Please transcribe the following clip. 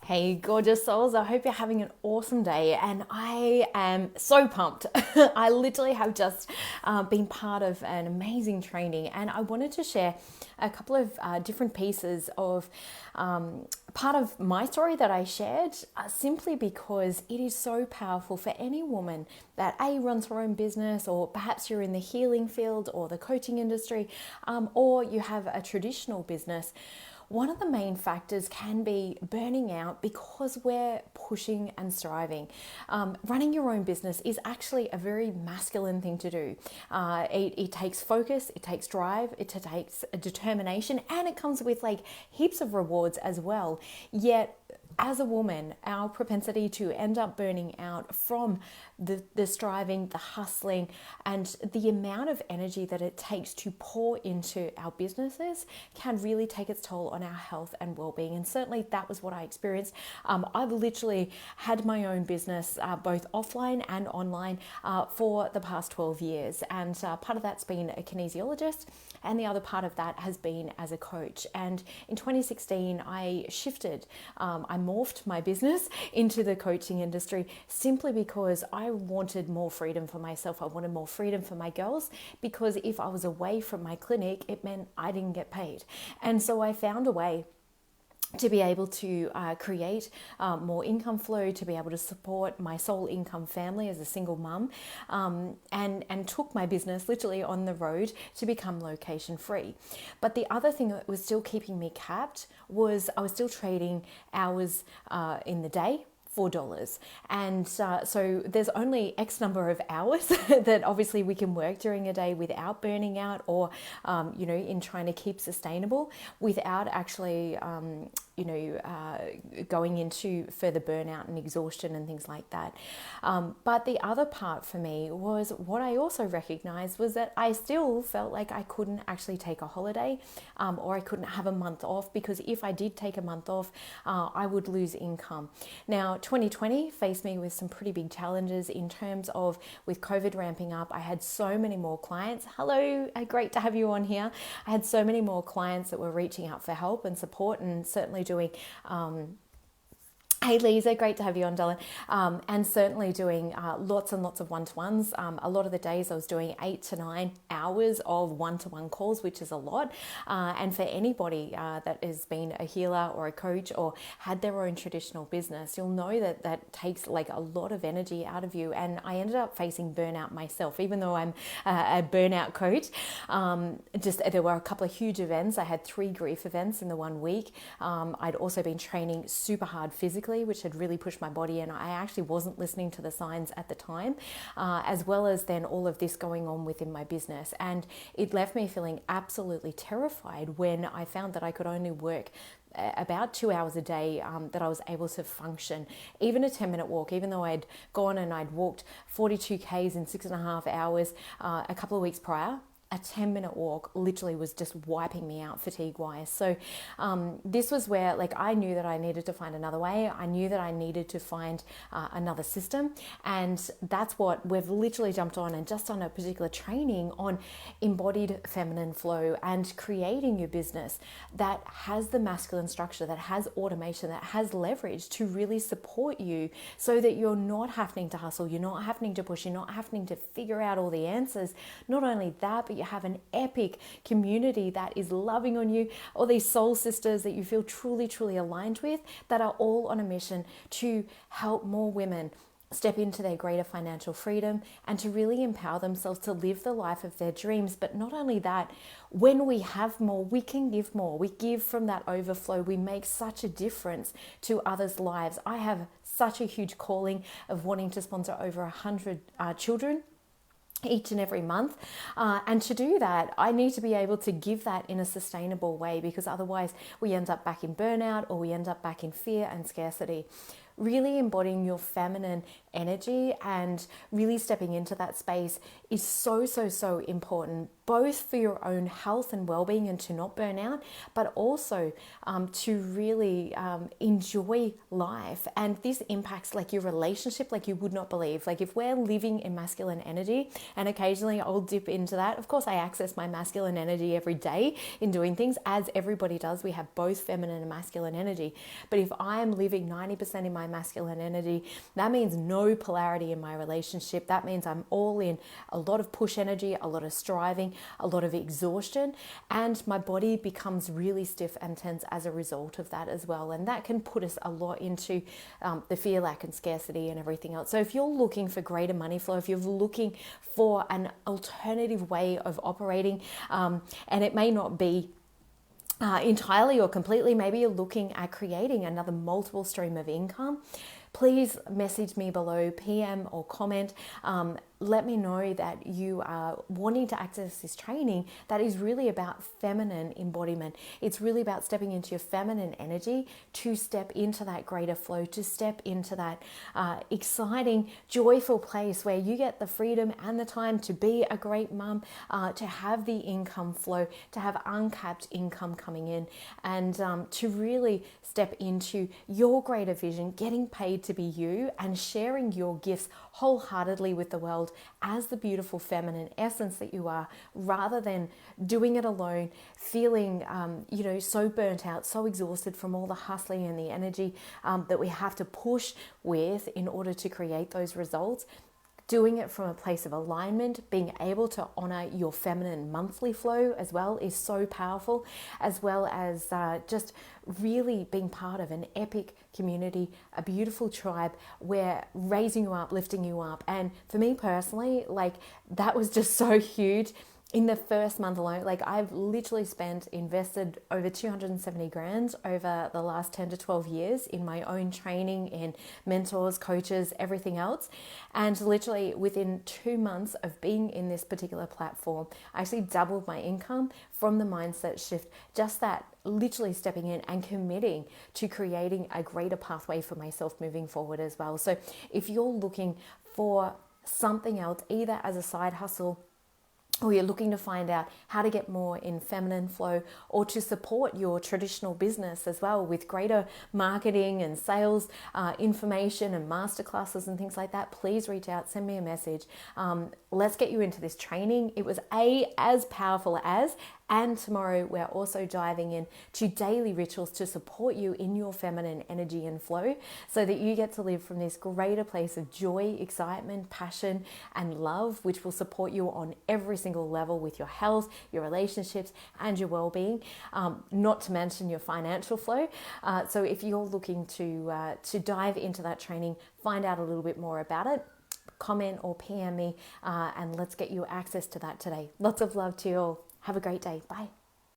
Hey, gorgeous souls. I hope you're having an awesome day. And I am so pumped. I literally have just been part of an amazing training, and I wanted to share a couple of different pieces of part of my story that I shared simply because it is so powerful for any woman that runs her own business, or perhaps you're in the healing field or the coaching industry, or you have a traditional business. One of the main factors can be burning out because we're pushing and striving. Running your own business is actually a very masculine thing to do. It takes focus, it takes drive, it takes determination, and it comes with like heaps of rewards as well. Yet, as a woman, our propensity to end up burning out from the striving, the hustling, and the amount of energy that it takes to pour into our businesses can really take its toll on our health and well-being. And certainly that was what I experienced. I've literally had my own business, both offline and online, for the past 12 years. And part of that's been a kinesiologist, and the other part of that has been as a coach. And in 2016, I shifted. I morphed my business into the coaching industry simply because I wanted more freedom for myself. I wanted more freedom for my girls, because if I was away from my clinic, it meant I didn't get paid. And so I found a way to be able to create more income flow, to be able to support my sole income family as a single mum, and took my business literally on the road to become location free. But the other thing that was still keeping me capped was I was still trading hours in the day, $4. And so there's only X number of hours that obviously we can work during a day without burning out, or, in trying to keep sustainable without actually, going into further burnout and exhaustion and things like that. But the other part for me was what I also recognized was that I still felt like I couldn't actually take a holiday, or I couldn't have a month off, because if I did take a month off, I would lose income. Now, 2020 faced me with some pretty big challenges in terms of, with COVID ramping up, I had so many more clients. Hello, great to have you on here. I had so many more clients that were reaching out for help and support, and certainly doing hey Lisa, great to have you on, darling. And certainly doing lots and lots of one-to-ones. A lot of the days I was doing 8 to 9 hours of one-to-one calls, which is a lot. And for anybody that has been a healer or a coach or had their own traditional business, you'll know that that takes like a lot of energy out of you. And I ended up facing burnout myself, even though I'm a burnout coach. There were a couple of huge events. I had 3 grief events in the 1 week. I'd also been training super hard physically, which had really pushed my body, and I actually wasn't listening to the signs at the time, as well as then all of this going on within my business. And it left me feeling absolutely terrified when I found that I could only work about 2 hours a day, that I was able to function. Even a 10-minute walk, even though I'd gone and I'd walked 42 Ks in 6.5 hours a couple of weeks prior, a 10-minute walk literally was just wiping me out fatigue-wise. So this was where I knew that I needed to find another way. I knew that I needed to find another system. And that's what we've literally jumped on and just done a particular training on embodied feminine flow and creating your business that has the masculine structure, that has automation, that has leverage to really support you, so that you're not having to hustle, you're not having to push, you're not having to figure out all the answers. Not only that, but you have an epic community that is loving on you, all these soul sisters that you feel truly, truly aligned with, that are all on a mission to help more women step into their greater financial freedom and to really empower themselves to live the life of their dreams. But not only that, when we have more, we can give more. We give from that overflow. We make such a difference to others' lives. I have such a huge calling of wanting to sponsor over 100 children each and every month. And to do that, I need to be able to give that in a sustainable way, because otherwise we end up back in burnout, or we end up back in fear and scarcity. really embodying your feminine energy and really stepping into that space is so, so, so important, both for your own health and well-being and to not burn out, but also to really enjoy life. And this impacts like your relationship like you would not believe. Like if we're living in masculine energy, and occasionally I'll dip into that. Of course, I access my masculine energy every day in doing things, as everybody does. We have both feminine and masculine energy. But if I'm living 90% in my masculine energy, that means no polarity in my relationship. That means I'm all in a lot of push energy, a lot of striving, a lot of exhaustion, and my body becomes really stiff and tense as a result of that as well. And that can put us a lot into the fear, lack, and scarcity and everything else. So if you're looking for greater money flow, if you're looking for an alternative way of operating, and it may not be entirely or completely, maybe you're looking at creating another multiple stream of income, please message me below, PM or comment. Let me know that you are wanting to access this training that is really about feminine embodiment. It's really about stepping into your feminine energy to step into that greater flow, to step into that exciting, joyful place where you get the freedom and the time to be a great mum, to have the income flow, to have uncapped income coming in, and to really step into your greater vision, getting paid to be you and sharing your gifts wholeheartedly with the world as the beautiful feminine essence that you are, rather than doing it alone, feeling so burnt out, so exhausted from all the hustling and the energy that we have to push with in order to create those results. Doing it from a place of alignment, being able to honor your feminine monthly flow as well is so powerful, as well as just really being part of an epic community, a beautiful tribe where raising you up, lifting you up. And for me personally, like that was just so huge. In the first month alone, like I've literally invested over 270 grand over the last 10 to 12 years in my own training, in mentors, coaches, everything else. And literally within 2 months of being in this particular platform, I actually doubled my income from the mindset shift. Just that, literally stepping in and committing to creating a greater pathway for myself moving forward as well. So if you're looking for something else, either as a side hustle, or you're looking to find out how to get more in feminine flow, or to support your traditional business as well with greater marketing and sales information and masterclasses and things like that, please reach out, send me a message. Let's get you into this training. It was as powerful as, and tomorrow we're also diving in to daily rituals to support you in your feminine energy and flow, so that you get to live from this greater place of joy, excitement, passion, and love, which will support you on every single level with your health, your relationships, and your well-being, not to mention your financial flow. So if you're looking to dive into that training, find out a little bit more about it, comment or PM me, and let's get you access to that today. Lots of love to you all. Have a great day. Bye.